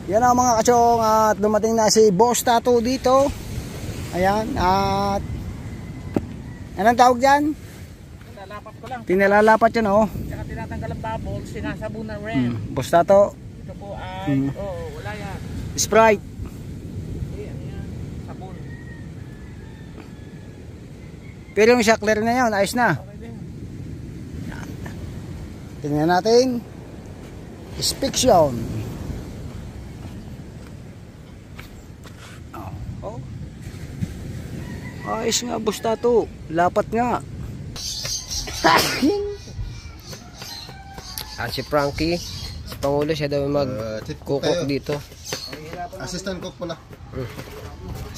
Yan ang mga kachong, at dumating na si Boss Tattoo dito. Ayan, at anong tawag dyan? Tinalapat ko lang. Tinalalapat yun, oh. Saka tinatanggal ang bubbles, sinasabunan rin. Boss Tattoo. Ito po ay, wala yan. Sprite. Ano yan? Sabon. Pero yung shackler na yun, ayos na. Okay din. Tingnan natin. Inspection. Oh. Ayos nga, Boss Tattoo. Lapat nga. Si Frankie, si Pangulo, siya daw mag-cook dito. Assistant cook pala.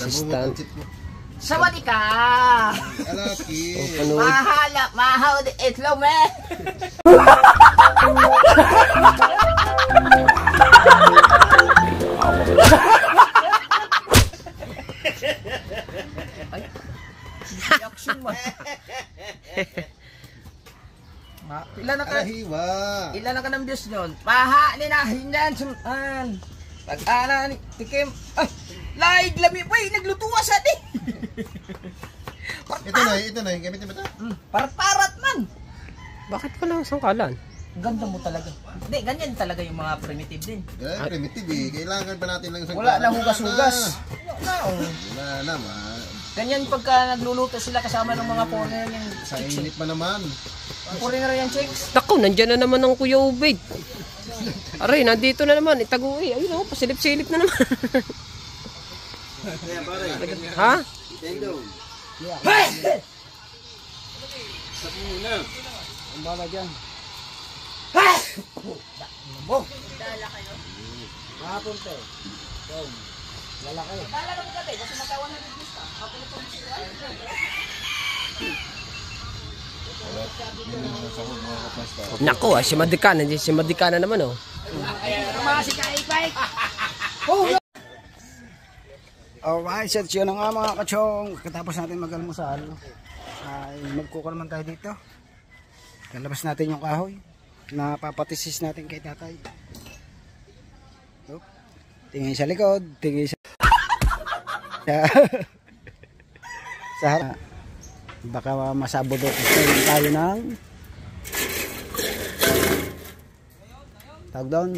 Assistant. Sawadee ka! Alaki. Mahala, mahaw di itlog me! Ilan na ka? Alahiwa. Ilan na ka ng views nun? Maha ni nahinyan sunan. Pag-ana ni tikim. Ay! Laig lami pa naglutuwa sa di. Ito na, gamit mo ito? Parat-parat man. Bakit walang sangkalan? Ganda mo talaga. Hindi, ganyan talaga yung mga primitive din. Primitive eh. Kailangan pa natin lang Wala na hugas-hugas. Wala na, Ganyan pagka nagluluto sila kasama ng mga foreigner yung sa chicks. init pa naman. Foreigner yung chicks. Naku, nandyan na naman ang Kuya Ubed. Aray, nandito na naman. Itaguwi. Ayun o, pasilip-silip na naman. Ha? Hey! Ang bala dyan. Hey! Dala kayo? Mahapon to. Dala kayo. Dala na mo gabi kasi magkawan na rin gusto. Naku, si Madikana. Si Madikana naman o. Rumasi ka ipay! Alright, so yun na nga mga kachong. Katapos natin mag-almusal, ay magkuka naman tayo dito. Lalabas natin yung kahoy na papatisis natin kay tatay. So, tingin sa likod, tingin sa sa harap. Baka masabodok tayo ng tawag doon.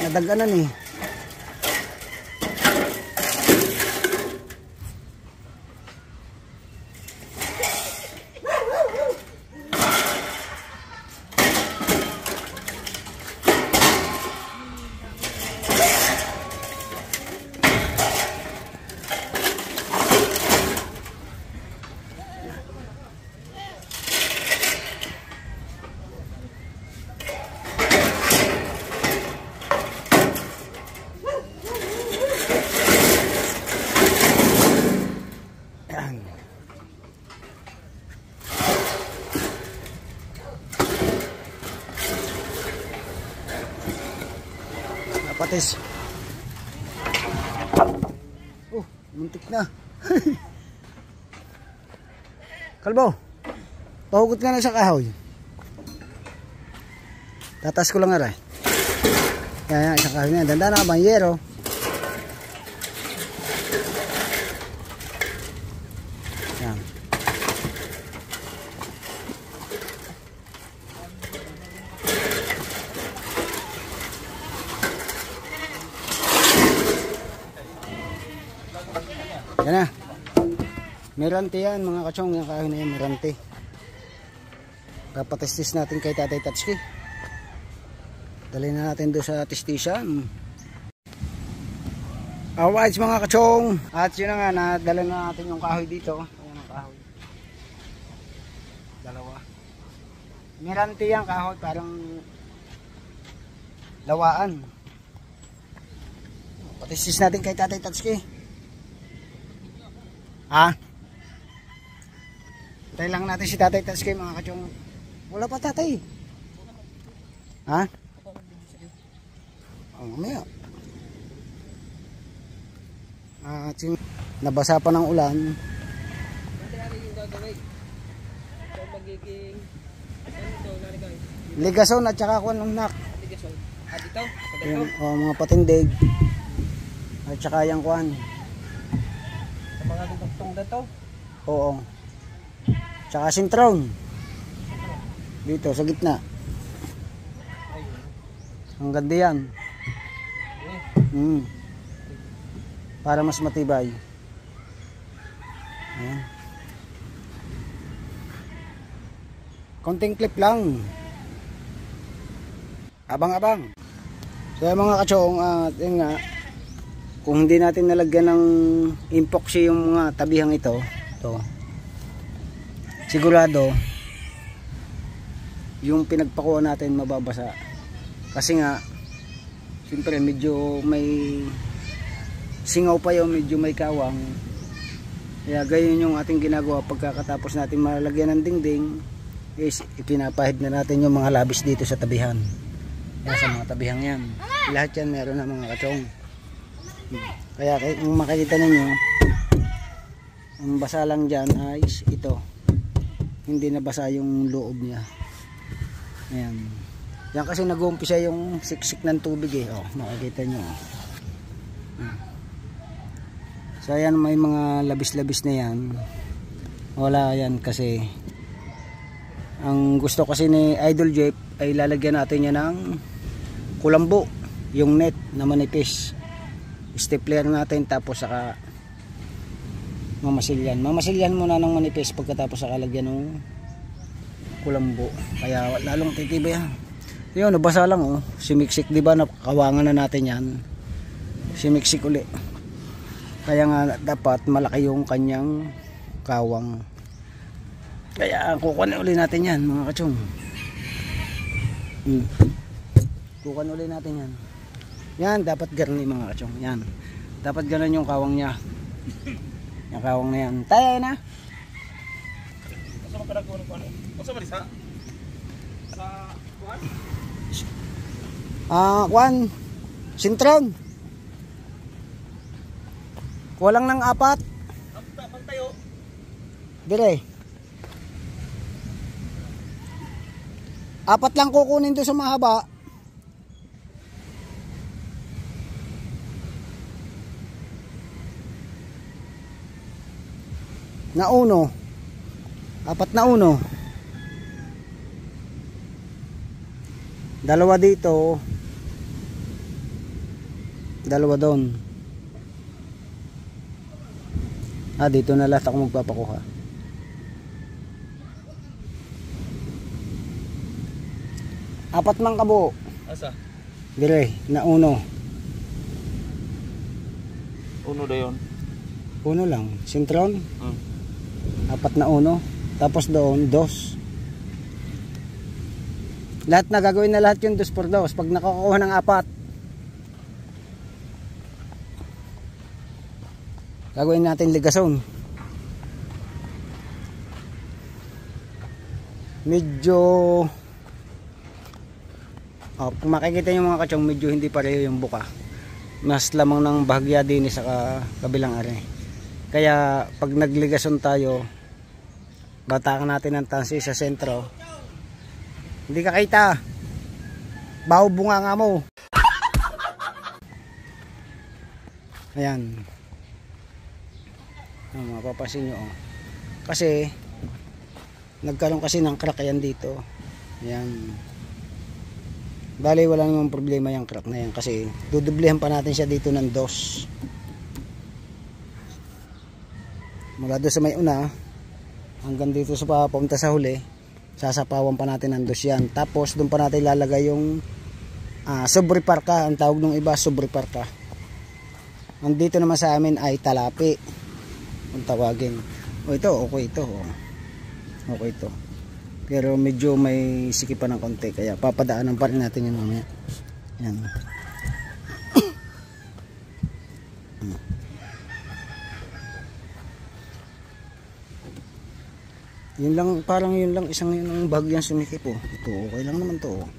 Nadaganan eh. Patis. Muntik na. Kalbo. Pahugot ka na sa kahoy. Tatas ko lang aray. Yan, isang kahoy na. Danda na banyero. Yan. Yan na. Merante yan mga kachong. Yung kahoy na yan, merante. Kapatestis natin kay Tatay Tatsuki. Dalhin na natin doon sa testisyan. Alright mga kachong. At yun na nga, nadala na natin yung kahoy dito. Ayan ang kahoy. Dalawa. Merante yan kahoy, parang lawaan. Patestis natin kay Tatay Tatsuki. Ha? Tayo lang natin si Tatay Tatsuki mga kachong. Wala pa tatay. Ha? Mamaya. At yung nabasa pa ng ulan. Ano yung gagawin? So magiging ano daw, Ligason at saka kuwan ng nak. Dito. Sa Yan, mga patindig. At saka yung kuwan. Sa mga duduktong dito. Oo. Tsaka sintron. Dito sa gitna. Ang ganda yan. Para mas matibay. Ayan. Konting clip lang. Abang-abang. So mga kachong, yun nga, kung hindi natin nalagyan ng epoxy yung mga tabihang ito, sigurado yung pinagpakuan natin mababasa. Kasi nga siyempre medyo may singaw pa yun, medyo may kawang. Kaya gayon yung ating ginagawa pagkatapos natin malagyan ng dingding is ipinapahid na natin yung mga labis dito sa tabihan. Kaya sa mga tabihang yan, lahat yan meron na mga kachong. Kaya kung makikita ninyo, ang basa lang dyan ay ito, hindi nabasa yung loob niya. Ayan. Yan kasi nag-uumpisa yung siksik ng tubig eh. Oh, makikita nyo. So ayan, may mga labis-labis na yan. Wala yan kasi ang gusto kasi ni Idol Jeff ay lalagyan natin yan ng kulambo, yung net na manipis. Stapler natin tapos saka mamasilyan. Mamasilyan muna ng manipis pagkatapos saka lagyan ng kulambo. Kaya lalong titibay yan. Yun, nabasa lang oh. Simiksik, di ba? Nakawangan na natin yan. Simiksik uli. Kaya nga dapat malaki yung kanyang kawang. Kaya kukunin uli natin yan mga kachong. Kukunin uli natin yan. Yan, dapat garni mga kachong. Yan. Dapat ganon yung kawang niya. Yung kawang na yan. Tayo na. Sa magkaragunan ko ano? Sa Marisa? Sa kuwan? Kuwan. Sintron. Kulang ng 4. Pagtayo. Dire. 4 lang kukunin doon sa mahaba. Na uno. 4 na uno. 2 dito. 2 doon. Dito na lahat ako magpapakuha. Apat mang kabo. Asa? Dire, na uno. Uno na yun. Uno lang. Sintron. 4 na uno. Tapos doon, 2. Lahat na gagawin na lahat yung 2 por 2. Pag nakakuha ng 4. Gagawin natin ligason. Medyo kung makikita nyo mga kachong, medyo hindi pareho yung buka. Mas lamang ng bahagya din sa kabilang are. Kaya pag nagligason tayo, batakan natin ang tansi sa sentro. Hindi ka kita. Baho bunga nga mo. Ayan. Mapapansin nyo kasi nagkaroon kasi ng crack yan dito. Ayan. Bali wala namang problema yung crack na yan kasi dudublehan pa natin siya dito ng 2 mula doon sa may una hanggang dito sa papunta sa huli. Sasapawan pa natin ng 2 yan. Tapos doon pa natin lalagay yung sobreparka. Ang tawag ng iba sobreparka. Andito naman sa amin ay talapi kung tawagin. Ito okay ito. Okay ito. Pero medyo may sikipan ng konti. Kaya papadaanan pa rin natin yun mamaya. Yan. Yun lang, parang yun lang, isang yun ang bagyang sumikip oh. Ito okay lang naman to oh.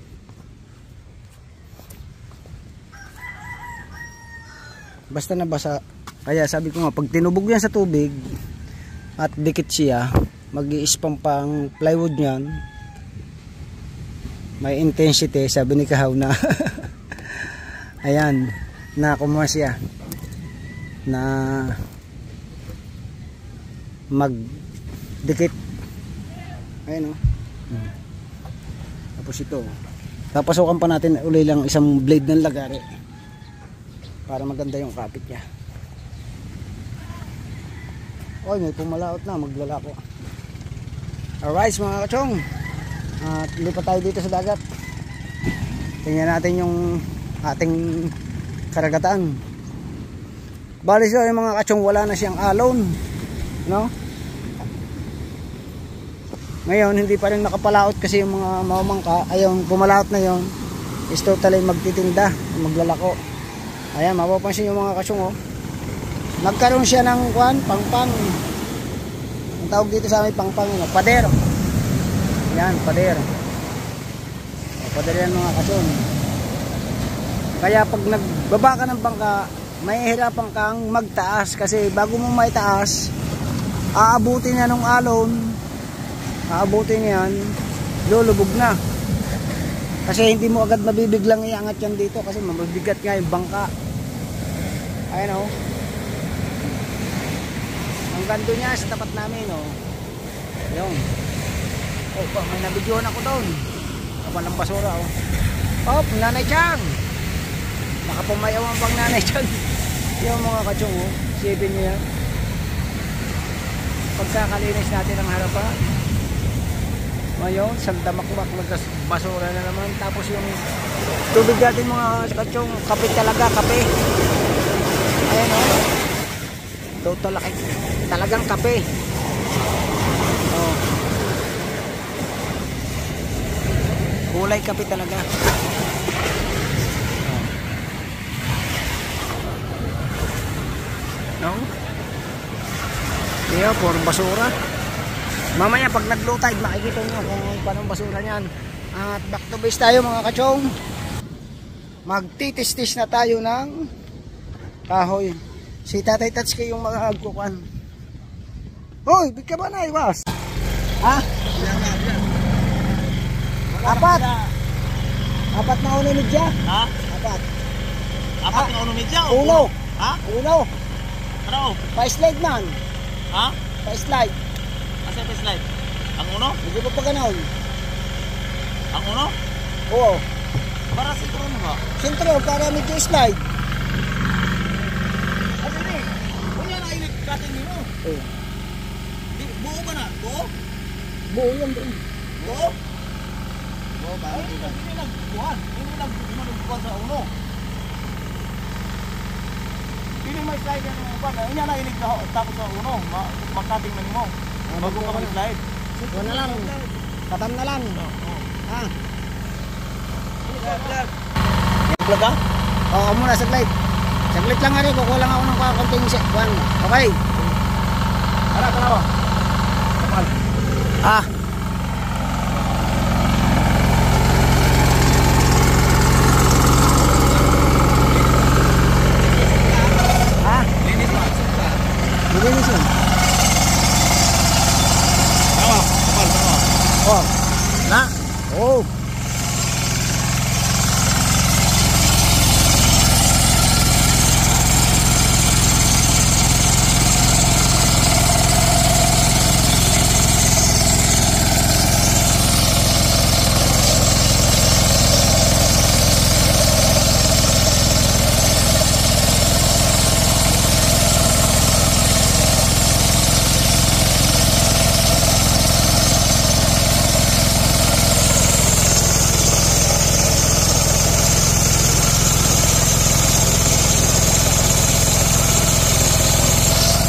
Basta nabasa. Kaya sabi ko nga, pag tinubog yan sa tubig at dikit siya, mag-i-spam pang plywood yan, may intensity, sabi ni Kahaw na ayan, na kumuha siya na magdikit. Ayan o. Tapos ito, papasukan pa natin uli lang isang blade ng lagari para maganda yung kapit niya. Oy, may pumalaot na, maglalako. Alright mga kachong, at lipat tayo dito sa dagat. Tingnan natin yung ating karagatan. Bali siya yung mga kachong, wala na siyang alon, no? Ngayon hindi pa rin nakapalaot kasi yung mga mamangka, ayun pumalaot na yon, is totally magtitinda, maglalako. Ayan, mapapansin yung mga kachong, oh. Nagkaroon siya ng pangpang. Ang tawag dito sa amin pangpang, no? Pader. Yan, pader. Pader yan mga kachong. Kaya pag nagbaba ka ng bangka, mahihirapan kang magtaas kasi bago mo maitaas, aabutin niya ng alon, aabutin yan, lulubog na. Kasi hindi mo agad mabibiglang iangat yan dito kasi mabibigat nga yung bangka. Ayan o. Ang gando niya sa tapat namin o. Ayun. Oh, may nabidyohan ako doon. Kapan ng basura o. Oh, Nanay Chang. Nakapumayaw ang pang Nanay Chang. Yung mga kachong o. Sipin niyo yan. Pagkakalinis natin ang harapan. Ngayon, sandamakmak basura na naman. Tapos yung tubig natin mga kachong, kape talaga, kape. Ayan o. Total talagang kape. Oh. Kulay kape talaga. Oh. No? Kaya, puro basura. Mamaya pag nag-low tide makikita nyo kung paano basura nyan. At back to base tayo mga kachong. Magtitis-tis na tayo ng kahoy. Si Tatay Tatsuki yung mga agkukan. Hoy, big ka ba na iwas? Ha? Apat. Apat na uno medya? Ha? Apat. Apat na uno medya? Uno. Ha? Uno. Ano? Pa-slide man. Ha? Pa-slide. Asa pa slide? Ang uno? Hindi pa pa ganon. Ang uno? Oo. Para sa ito ano ba? Sentro, para medyo slide. Ano ni? Kuya na ilig katin nyo. Oh. Buo ba na? Buo? Buo yan doon. Buo? Buo ba? Hindi nagbuhan. Hindi nagbuhan sa uno. Hindi may slide yan ng upan. Hindi na ilig tapos sa uno. Makating man mo. Bago ka mag-slide. Ito na lang. Tatam na lang. Ha? Vlog ka? Oo, muna saglit. Saglit lang nga rin. Kukuha lang ako ng kakunting sekwan. Okay. Ara, tanawa. Kapal. Ah. Ha? Linis mo. Linis yun. Tanawa. Kapal, tanawa. Oh. Na? Oh.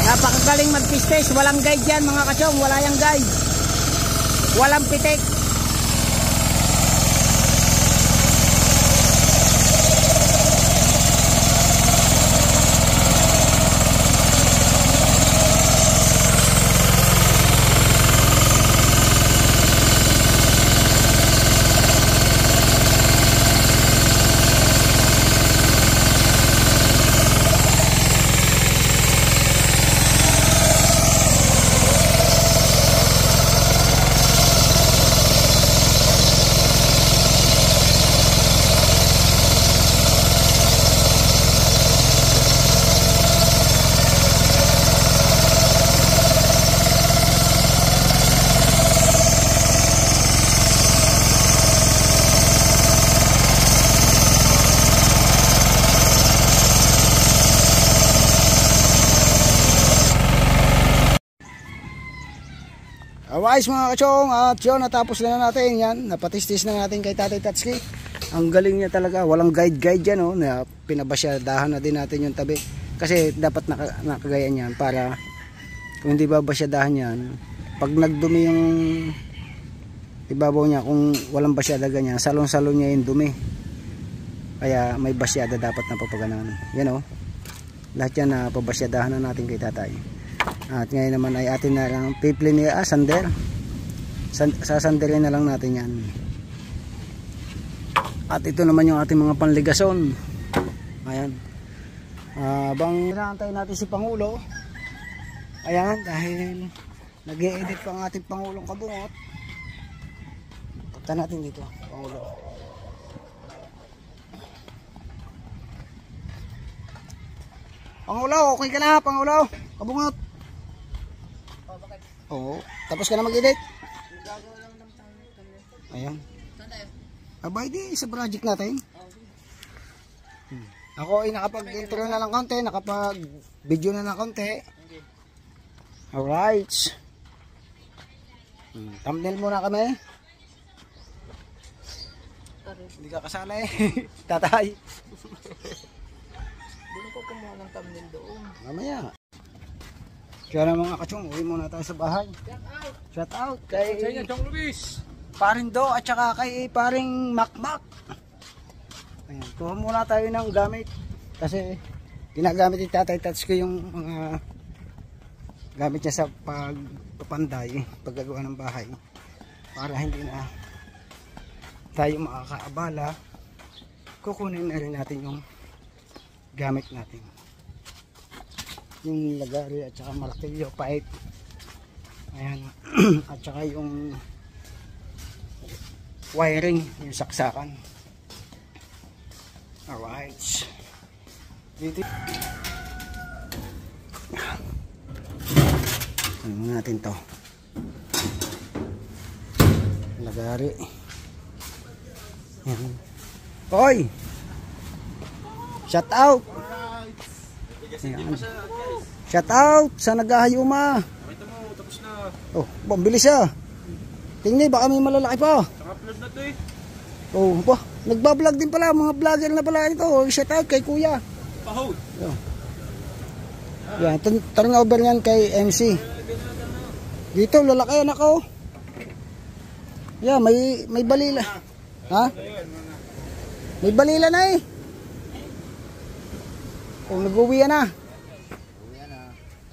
Napakagaling mag-pistes, walang guide yan mga kachong, wala yang guide. Walang pitik. Alright mga kachong, at yun, natapos na natin yan. Napatistis na natin kay Tatay Tatsuki. Ang galing niya talaga, walang guide yan, oh, na pinabasyadahan na din natin yung tabi. Kasi dapat nakagayan yan para kung hindi babasyadahan yan, pag nagdumi yung ibabaw niya, kung walang basyada ganyan, salon-salon niya yung dumi. Kaya may basyada dapat na papaganan. Yan, oh. Lahat yan na pabasyadahan na natin kay Tatay. At ngayon naman ay atin na lang piplin niya, sander. Sasanderin na lang natin yan. At ito naman yung ating mga panligason. Ayan. Bang inaantay natin si Pangulo. Ayan, dahil nag-e-edit pa ang ating Pangulong Kabungot. Punta natin dito, Pangulo. Pangulo, okay ka na, Pangulo? Kabungot. Oo. Tapos ka na mag-edit? Ayan. Abay di sa project natin. Ako ay nakapag-intro na ng konti, nakapag-video na ng konti. Alright. Thumbnail muna kami. Hindi ka kasali. Tatay. Doon ko kumuha ng thumbnail doon. Mamaya. Kaya na mga kachong, uwi muna tayo sa bahay. Shout out kay Chong Luis. Paring Do at saka kay Paring Makmak. Ayan, kuha muna tayo ng gamit. Kasi ginagamit ni Tatay Tatsuki yung mga gamit niya sa pagpapanday, paggagawa ng bahay. Para hindi na tayo makakaabala, kukunin na rin natin yung gamit natin. Yung lagari at saka martilyo, pipe. Ayan. At saka yung wiring, yung saksakan. Alright. Dito. Ano natin to? Lagari. Ayan. Hoy! Shout out! Ayan. Shout out sa nagahayuma. Tapos na. Oh, bilis siya. Tingnan, baka may malalaki pa. Naka-upload na to eh. Oh, ba, nagba-vlog din pala, mga vlogger na pala ito. Shout out kay Kuya. Pahold. Oh. Yan, turnover yan kay MC. Dito, lalaki anak ko. Yeah, may balila. Ha? May balila na eh. Oh, nag-uwi na.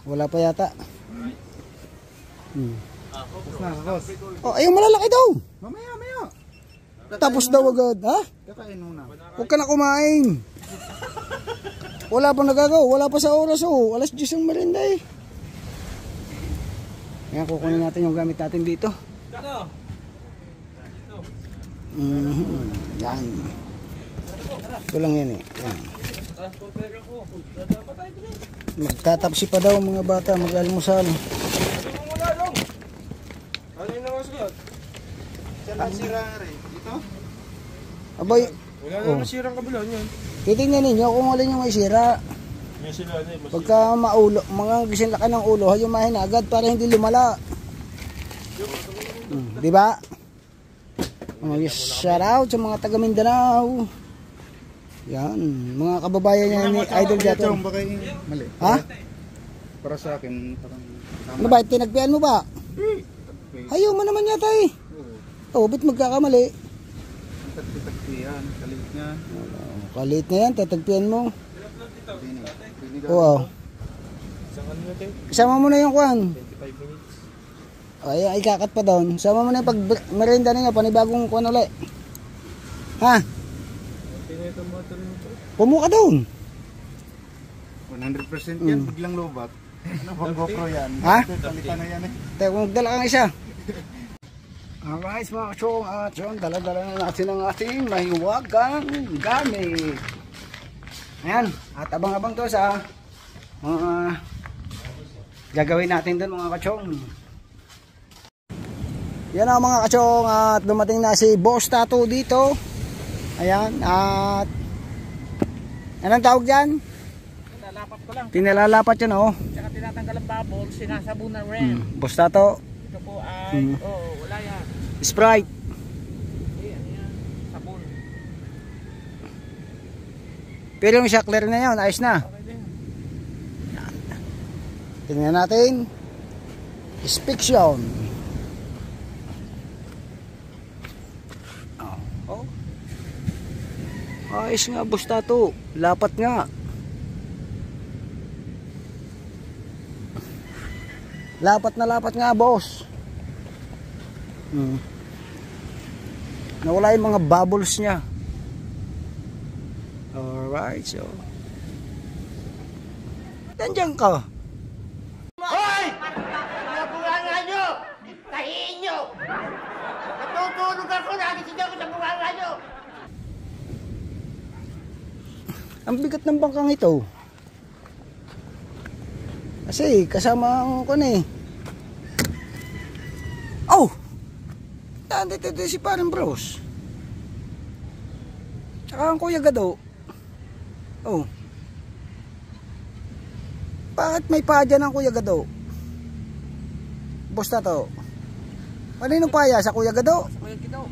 Wala pa yata. Oh, ayun malalaki daw. Mamaya. Tapos daw agad, ha? Kakain muna. Huwag ka na kumain. Wala pa nagagawa, wala pa sa oras, oh. Alas 10 ang merinda eh. Ayan, kukunin natin yung gamit natin dito. Yan. Ito lang yan eh. Yan. Magtatapsi pa daw mga bata, mag-almusal. Ano yung namasagad? Saan ang sira rin? Dito? Abay, Wala na nasirang kabilan yan. titingnan ninyo kung alin yung may sira. May sila na eh. Pagka maulo, mga gising laki ng ulo, hayumahin agad para hindi lumala. Di ba? Oh, yes, shout out sa mga taga Mindanao. Yan, mga kababayan niya ni Idol Jato. Baka mali. Ha? Para sa akin, parang Ano ba, tinagpian mo ba? Ayaw mo naman yata eh. Oh, ba't magkakamali? tagpi-tagpihan, kalit niya. Kalit na yan, tatagpian mo. Oo. Isang ano na tayo? Isama mo na yung kwan. 25 minutes. Ay, ikakat pa doon. Sama mo na yung pag merienda ninyo, panibagong kwan ulit. Ha? Tinetong mga tuloy mo to. Pumuka doon. 100% yan, biglang lobat. Ano bang GoPro yan? Ha? Palitan na yan eh. Teka, kung magdala kang isa. Alright mga kachong, at yun, dala-dala na natin ang ating mahiwagang gamit. Ayan, at abang-abang to sa mga gagawin natin doon mga kachong. Yan ang mga kachong, at dumating na si Boss Tattoo dito. Ayan, at anong tawag dyan? Nalapat ko lang. Pinalalapat yun, oh. Tsaka tinatanggal ang bubble, sinasabunan rin. Boss Tattoo. Ito po ko ay, wala yan. Sprite. Ano yan? Sabon. Pero yung shackler na yun, ayos na. Okay din. Tingnan natin. Inspection. Oh. Ayos nga, busta to. Lapat nga. Lapat nga, boss. Nawala yung mga bubbles niya. Alright, so. Nandiyan ka. Hoy! Mga bunganga nyo! Tahiin nyo! Natutulog ako, nagising ako sa bunganga nyo! Ang bigat ng bangkang ito. Kasi kasama ang kun eh. Oh! Nandito si Parang Bros. Tsaka ang Kuya Gado. Oh. Bakit may paa dyan ang Kuya Gado? Basta to. Paninong paya sa Kuya Gado? Kuya Gido.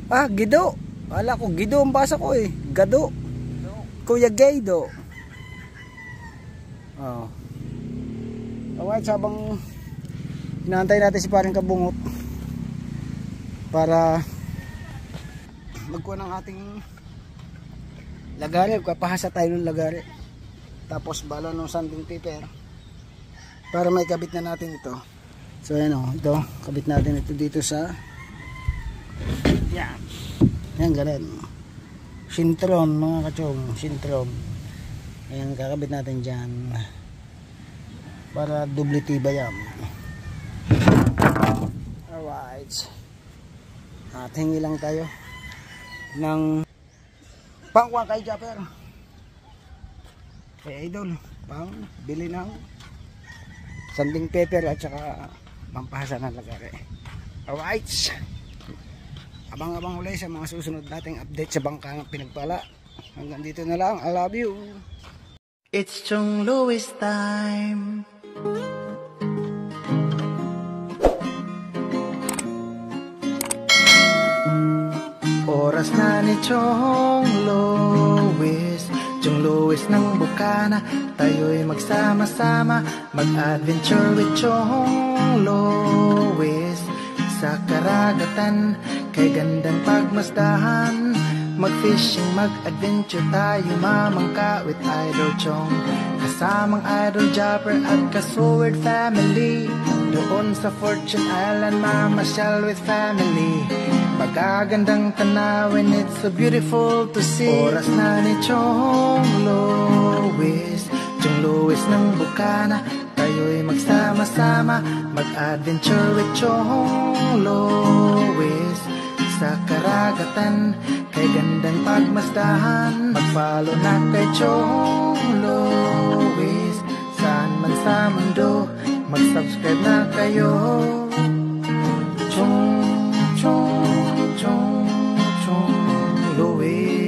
Ah, Gido. Wala ko, Gido ang basa ko eh. Gado. Kuya Gado. Oh. Alright, habang inaantay natin si Parang Kabungot para magkuha ng ating lagari, kapahasa tayo ng lagari, tapos bala ng sanding paper para may kabit na natin ito. So ayan o, ito kabit natin ito dito sa yan ganun, sintron mga kachong, sintron. Ayan, kakabit natin dyan para doble tibay yan. Alright, at hingi lang tayo ng pangkuhan kay Japper, kay Idol, pang bili ng sanding paper at saka pampahasa ng lagari. Alright, abang-abang ulit sa mga susunod nating update sa bangkang pinagpala. Hanggang dito na lang, I love you. It's Chong Louis time. Oras na ni Chong Louis, Chong Louis ng Bukana. Tayo'y magsama-sama, mag-adventure with Chong Louis. Sa karagatan, kay gandang pagmasdahan, mag-fishing, mag-adventure tayo, mamangka with Idol Chong. Kasamang Idol Japper at ka-Sword family. Doon sa Fortune Island, mamasyal with family. Magagandang tanawin, it's so beautiful to see. Oras na ni Chong Louis, Chong Louis ng Bukana. Tayo'y magsama-sama, mag-adventure with Chong Louis. Sa karagatan, kay gandang pagmasdahan, mag-follow na kay Chong Louis. Saan man sa mundo, mag-subscribe na kayo. Chong Louis.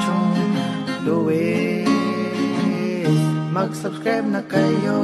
Chong Louis. Mag-subscribe na kayo.